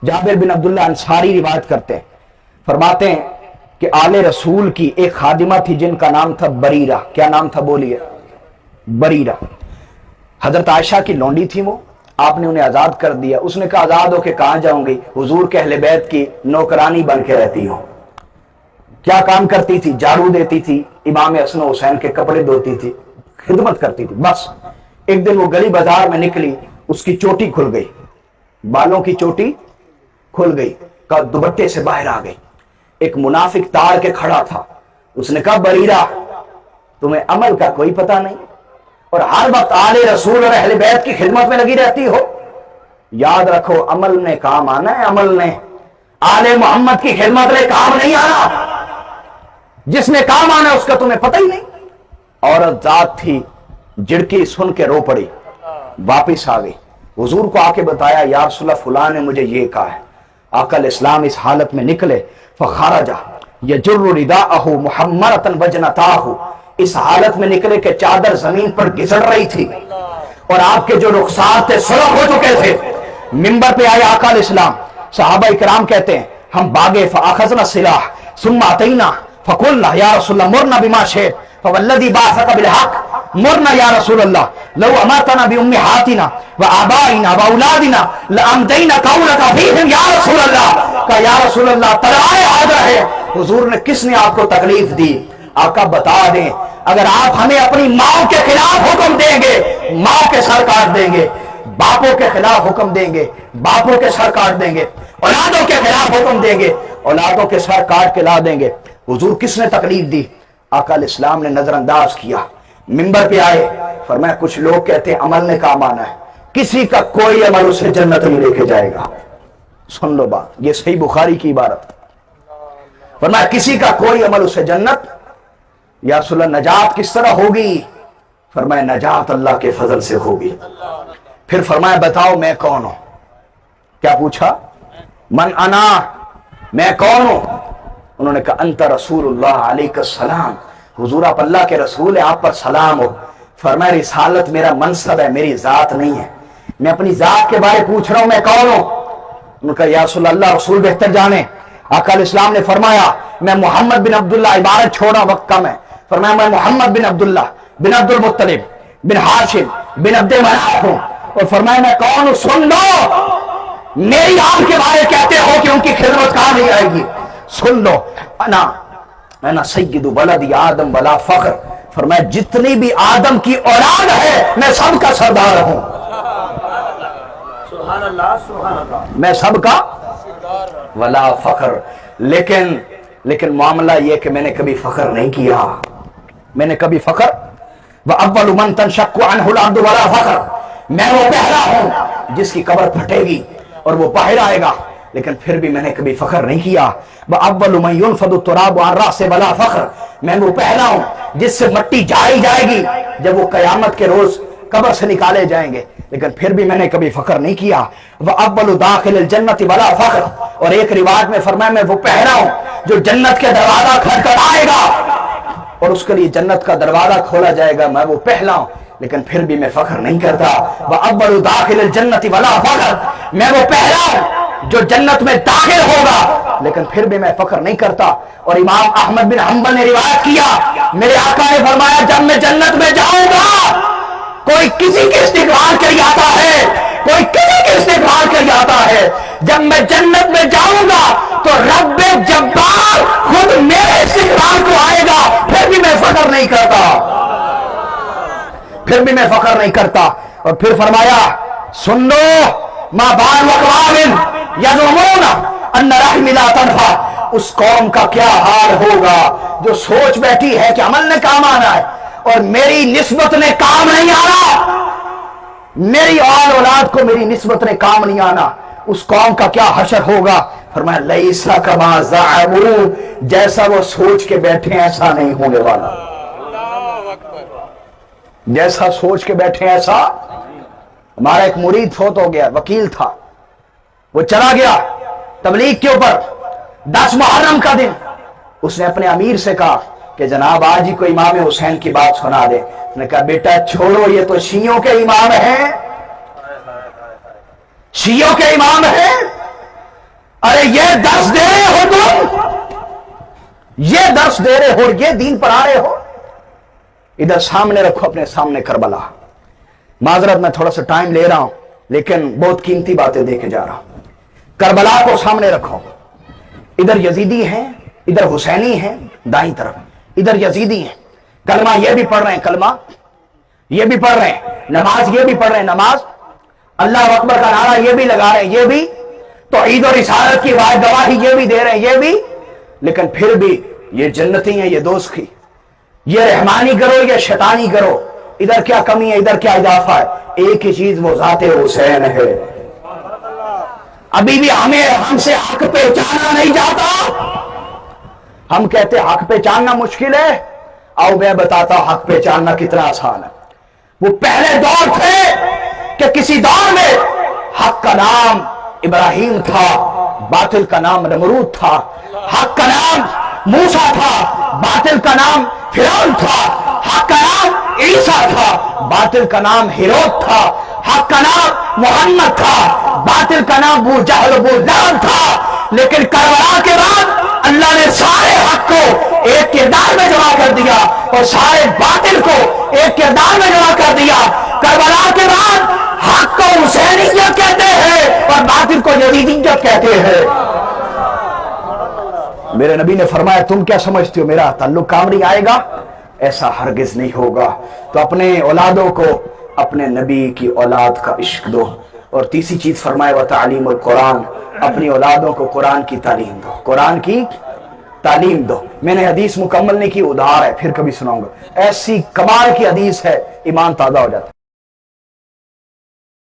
जाबिर बिन अब्दुल्लाह अंसारी रिवायत करते हैं, फरमाते हैं कि आले रसूल की एक खादिमा थी जिनका नाम था बरीरा। क्या नाम था बोलिए? बरीरा। हजरत आयशा की लौंडी थी वो, आपने उन्हें आजाद कर दिया। उसने कहा आजाद होके कहां जाऊंगी, हुजूर के अहले बैत की नौकरानी बन के रहती हूं। क्या काम करती थी? झाड़ू देती थी, इमाम हसन हुसैन के कपड़े धोती थी, खिदमत करती थी। बस एक दिन वो गली बाजार में निकली, उसकी चोटी खुल गई, बालों की चोटी खुल गई, का दुपट्टे से बाहर आ गई। एक मुनाफिक तार के खड़ा था, उसने कहा बरीरा तुम्हें अमल का कोई पता नहीं और हर वक्त आले रसूल और अहले बैत की खिदमत में लगी रहती हो। याद रखो अमल ने काम आना है, अमल ने आले मोहम्मद की खिदमत में काम नहीं आना। जिसने काम आना उसका तुम्हें पता ही नहीं। औरत जात थी, झिड़की सुन के रो पड़ी, वापिस आ गई, हुजूर को आके बताया या रसूलल्लाह फुला ने मुझे ये कहा है। आकल इस्लाम इस हालत में निकले, फखारजा यजुर्रु रिदाअहु मुहम्मरतन वजनताहु, इस हालत में निकले कि चादर जमीन पर घिसड़ रही थी और आपके जो रुखसार थे सुलग हो चुके थे। मिंबर पे आए आकल इस्लाम, सहाबा इकराम कहते हैं हम भागे, फअखज़ना सिलाह सुम्मा अतैना फकुलना या रसूलल्लाह मुरना बिमा शिअत फवल्लज़ी बअसका बिलहक़ मुरना या रसूलल्लाह लौ अमरतना बिउम्मिहातिना व आबाइना व औलादिना लअमदैना कौलका फीहिम या रसूलल्लाह। का या रसूलल्लाह तलवार हाजिर है। हुजूर ने किसने आपको तकलीफ दी? आका बता दें, अगर आप हमें अपनी माओ के खिलाफ हुक्म देंगे, माओ के सर काट देंगे, बापों के खिलाफ हुक्म देंगे, बापों के सर काट देंगे, औलादों के खिलाफ हुक्म देंगे, औलादों के सर काट के ला देंगे। हुजूर किसने तकलीफ दी? आकल इस्लाम ने नजरअंदाज किया, मिंबर पे आए, फरमाया कुछ लोग कहते हैं अमल ने काम आना है, किसी का कोई अमल उसे जन्नत नहीं लेके जाएगा। सुन लो बात, ये सही बुखारी की इबारत। फरमाया किसी का कोई अमल उसे जन्नत, या रसूलल्लाह नजात किस तरह होगी? फरमाया नजात अल्लाह के फजल से होगी। फिर फरमाया बताओ मैं कौन हूं? क्या पूछा? मन अना, मैं कौन हूं? उन्होंने कहा अंत रसूलुल्लाह अलैहिस्सलाम, हुजूर आप अल्लाह के रसूल है, आप पर सलाम हो। फरमाया रिसालत मेरा मनसब है, मेरी जात नहीं है, मैं अपनी जात के बारे पूछ रहा हूं, मैं कौन हूं? उन्होंने कहा या रसूलल्लाह रसूल बेहतर जाने। आकल इस्लाम ने फरमाया मैं मोहम्मद बिन अब्दुल्लाह, इबारत छोड़ा वक्त कम है, फरमाया मैं मोहम्मद बिन अब्दुल्लाह बिन अब्दुल मुत्तलिब बिन हाशिम बिन अब्दे मनाफ हूं। और फरमाया मैं कौन हूं? सुन लो, मेरी आपके बारे कहते हो कि उनकी खिदमत कहां नहीं आएगी। सुन लो, अना सय्यदु वलदी आदम वला फख्र, फरमाया जितनी भी आदम की औलाद है मैं सबका सरदार हूं। सुभान अल्लाह, सुभान अल्लाह, मैं सबका वला फख्र। लेकिन मामला यह कि मैंने कभी फख्र नहीं किया, मैंने कभी फख्र व अव्वलु मन तनशक्कु अन्हुल अर्दु वला फख्र, मैं वो पहला हूं जिसकी कब्र फटेगी और वो बाहर आएगा, लेकिन फिर भी मैंने कभी फख्र नहीं किया। व अव्वलु मन युनफदु तुराबु अन रासे वला फख्र, मैं वो पहला हूं जिससे मट्टी जाई जाएगी जब वो कयामत के रोज कब्र से निकाले जाएंगे, लेकिन फिर भी मैंने कभी फख्र नहीं किया। वह अव्वलु दाखिल जन्नति वला फख्र, और एक रिवायत में फरमाया मैं वो पहला हूं जो जन्नत के दरवाजा खटखटाएगा और उसके लिए जन्नत का दरवाजा खोला जाएगा, मैं वो पहला हूं, लेकिन फिर भी मैं फख्र नहीं करता। वह अव्वलु दाखिल जन्नति वला फख्र, मैं वो पहला हूं जो जन्नत में दाखिल होगा, लेकिन फिर भी मैं फख्र नहीं करता। और इमाम अहमद बिन हंबल ने रिवायत किया, मेरे आका ने फरमाया जब मैं जन्नत में जाऊंगा कोई किसी के इस्तिगफार के लिए आता है, कोई किसी के इस्तिगफार के लिए आता है। जब मैं जन्नत में जाऊंगा तो रब्बे जब्बार खुद मेरे इस्तिगफार को आएगा, फिर भी मैं फख्र नहीं करता, फिर भी मैं फख्र नहीं करता। और फिर फरमाया सुन लो मां बाल वकवामिन यज़ुमून अन्न रहमी ला तनफा, उस कौम का क्या हाल होगा जो सोच बैठी है कि अमल ने काम आना है और मेरी निस्बत ने काम नहीं आना, मेरी औलाद को मेरी निस्बत ने काम नहीं आना, उस कौम का क्या हशर होगा। फरमाया लैसा कमा ज़अमू, जैसा वो सोच के बैठे ऐसा नहीं होने वाला, जैसा सोच के बैठे ऐसा। हमारा एक मुरीद फौत हो गया, वकील था, वो चला गया तबलीग के ऊपर 10 मुहर्रम का दिन, उसने अपने अमीर से कहा कि जनाब आज ही को इमाम हुसैन की बात सुना दे। उसने कहा बेटा छोड़ो, ये तो शियों के इमाम हैं, शियों के इमाम हैं, ارے یہ درس دے رہے ہو تم، یہ درس دے رہے ہو، یہ دین پڑھا رہے ہو، ادھر سامنے رکھو اپنے سامنے کربلا۔ معذرت میں تھوڑا سا ٹائم لے رہا ہوں لیکن بہت قیمتی باتیں دے کے جا رہا ہوں۔ کربلا کو سامنے رکھو، ادھر یزیدی ہیں، ادھر حسینی ہیں، دائیں طرف ادھر یزیدی ہیں، کلمہ یہ بھی پڑھ رہے ہیں، کلمہ یہ بھی پڑھ رہے ہیں، نماز یہ بھی پڑھ رہے ہیں، نماز اللہ اکبر کا نعرہ یہ بھی لگا رہے ہیں، یہ بھی توحید اور رسالت کی گواہی یہ بھی دے رہے ہیں، یہ بھی، لیکن پھر بھی یہ جنتی ہیں، یہ دوست کی، یہ رحمانی کرو یا شیطانی کرو، ادھر کیا کمی ہے، ادھر کیا اضافہ ہے؟ ایک ہی چیز، وہ ذات حسین ہے۔ ابھی بھی ہم سے حق پہچانا نہیں جاتا۔ ہم کہتے حق پہچاننا مشکل ہے، آؤ میں بتاتا ہوں حق پہچاننا کتنا آسان ہے۔ وہ پہلے دور تھے کہ کسی دور میں حق کا نام ابراہیم تھا، باطل کا نام نمرود تھا، حق کا نام موسیٰ تھا، باطل کا نام فرعون تھا، حق کا نام عیسیٰ تھا، باطل کا نام ہیرود تھا، حق کا نام محمد تھا، باطل کا نام ابو جہل ابو لہب تھا۔ لیکن کربلا کے بعد اللہ نے سارے حق کو ایک کردار میں جمع کر دیا اور سارے باطل کو ایک کردار میں جمع کر دیا۔ کربلا کے بعد حق کو حسینیت کہتے ہیں اور باطل کو یزیدیت کہتے ہیں۔ میرے نبی نے فرمایا تم کیا سمجھتے ہو میرا تعلق کام نہیں آئے گا؟ ایسا ہرگز نہیں ہوگا۔ تو اپنے اولادوں کو اپنے نبی کی اولاد کا عشق دو، اور تیسری چیز فرمائے وتعلیم القرآن، اپنی اولادوں کو قرآن کی تعلیم دو، قرآن کی تعلیم دو۔ میں نے حدیث مکمل نہیں کی، ادھار ہے، پھر کبھی سناؤں گا، ایسی کمال کی حدیث ہے، ایمان تازہ ہو جاتا ہے۔